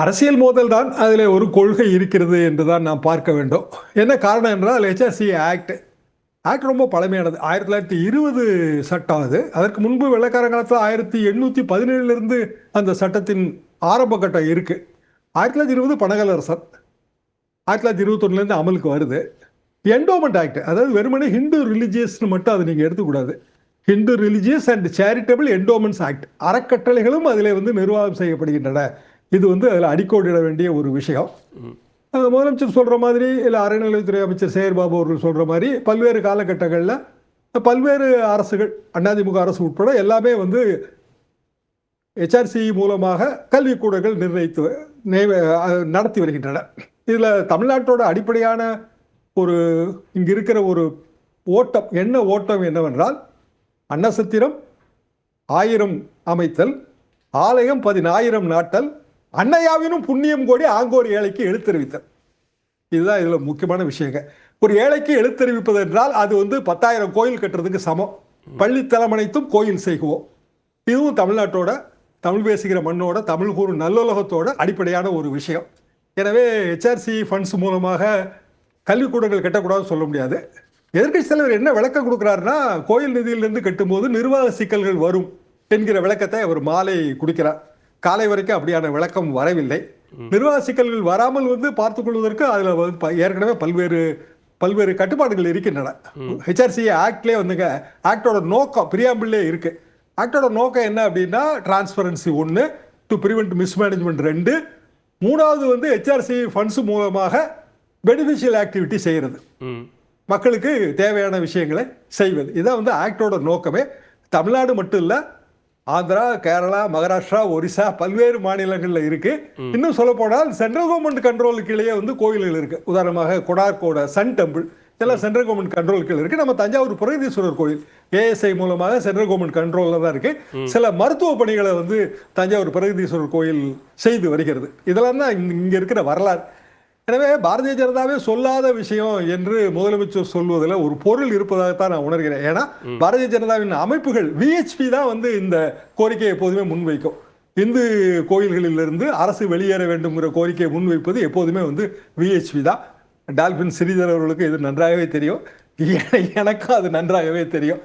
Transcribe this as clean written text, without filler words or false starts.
அரசியல் மோதல் தான் அதில் ஒரு கொள்கை இருக்கிறது என்று தான் நாம் பார்க்க வேண்டும். என்ன காரணம் என்றால் HRC ஆக்ட் ரொம்ப பழமையானது. 1920 சட்டம் அது. அதற்கு முன்பு வெள்ளைக்கார காலத்தில் 1817 அந்த சட்டத்தின் ஆரம்ப கட்டம் இருக்கு. 1920 பனகல் அரசர், 1921 அமலுக்கு வருது. என்டோமெண்ட் ஆக்ட், அதாவது வெறுமனே ஹிந்து ரிலிஜியஸ்னு மட்டும் அதை நீங்கள் எடுத்துக்கூடாது. Hindu religious and charitable endowments act, அறக்கட்டளைகளும் அதில் நிர்வாகம் செய்யப்படுகின்றன. இது அதில் அடிக்கோடிட வேண்டிய ஒரு விஷயம். முதலமைச்சர் சொல்கிற மாதிரி இல்லை அறநிலையத்துறை அமைச்சர் சேகர்பாபு அவர்கள் சொல்கிற மாதிரி பல்வேறு காலகட்டங்களில் பல்வேறு அரசுகள், அதிமுக அரசு உட்பட எல்லாமே HRC மூலமாக கல்விக்கூடங்கள் நடத்தி வருகின்றன. இதில் தமிழ்நாட்டோட அடிப்படையான இங்கே இருக்கிற ஒரு ஓட்டம் என்னவென்றால், அன்னசத்திரம் 1000 அமைத்தல், ஆலயம் 10,000 நாட்டல், அன்னையாவினும் புண்ணியம் கோடி ஆங்கோர் ஏழைக்கு எழுத்தறிவித்தல். இதுதான் இதில் முக்கியமான விஷயங்க. ஒரு ஏழைக்கு எழுத்தறிவிப்பது என்றால் அது 10,000 கோயில் கட்டுறதுக்கு சமம். பள்ளித்தலம் அனைத்தும் கோயில் செய்குவோம். இதுவும் தமிழ்நாட்டோட, தமிழ் பேசுகிற மண்ணோட, தமிழ் கூறும் நல்லுலகத்தோட அடிப்படையான ஒரு விஷயம். எனவே HRC ஃபண்ட்ஸ் மூலமாக கல்விக்கூடங்கள் கட்டக்கூடாதுன்னு சொல்ல முடியாது. எதிர்க்கட்சி தலைவர் என்ன விளக்கம் கொடுக்குறாருன்னா, கோயில் நிதியிலிருந்து கட்டும்போது நிர்வாக சிக்கல்கள் வரும் என்கிற விளக்கத்தை அவர் மாலை கொடுக்கிறார். காலை வரைக்கும் அப்படியான விளக்கம் வரவில்லை. நிர்வாக சிக்கல்கள் வராமல் பார்த்துக் கொள்வதற்கு அதில் ஏற்கனவே பல்வேறு கட்டுப்பாடுகள் இருக்கின்றன. HRC ஆக்ட்லேயே ஆக்டோட நோக்கம் பிரியாம்பிள்லே இருக்கு. ஆக்டோட நோக்கம் என்ன அப்படின்னா, டிரான்ஸ்பரன்சி 1, டு பிரிவென்ட் மிஸ்மேனேஜ்மெண்ட் 2, மூணாவது HRC ஃபண்ட்ஸ் மூலமாக பெனிஃபிஷியல் ஆக்டிவிட்டி செய்கிறது, மக்களுக்கு தேவையான விஷயங்களை செய்வது. இதான் ஆக்டோட நோக்கமே. தமிழ்நாடு மட்டும் இல்லை, ஆந்திரா, கேரளா, மகாராஷ்டிரா, ஒரிசா, பல்வேறு மாநிலங்களில் இருக்கு. இன்னும் சொல்ல போனால் சென்ட்ரல் கவர்மெண்ட் கண்ட்ரோலுக்குள்ளேயே கோயில்கள் இருக்கு. உதாரணமாக கொடார்கோட சன் டெம்பிள் எல்லாம் சென்ட்ரல் கவர்மெண்ட் கண்ட்ரோலுக்கு இருக்கு. நம்ம தஞ்சாவூர் பிரகதீஸ்வரர் கோயில் ASI மூலமாக சென்ட்ரல் கவர்மெண்ட் கண்ட்ரோலில் தான் இருக்கு. சில மருத்துவ பணிகளை தஞ்சாவூர் பிரகதீஸ்வரர் கோயில் செய்து வருகிறது. இதெல்லாம் தான் இங்கே இருக்கிற வரலாறு. எனவே பாரதிய ஜனதாவே சொல்லாத விஷயம் என்று முதலமைச்சர் சொல்வதில் ஒரு பொருள் இருப்பதாகத்தான் நான் உணர்கிறேன். ஏன்னா பாரதிய ஜனதாவின் அமைப்புகள் VHP தான் இந்த கோரிக்கையை எப்போதுமே முன்வைக்கும். இந்து கோயில்களிலிருந்து அரசு வெளியேற வேண்டும்ங்கிற கோரிக்கையை முன்வைப்பது எப்போதுமே VHP தான். டால்பின் ஸ்ரீதர் அவர்களுக்கு இது நன்றாகவே தெரியும், எனக்கும் அது நன்றாகவே தெரியும்.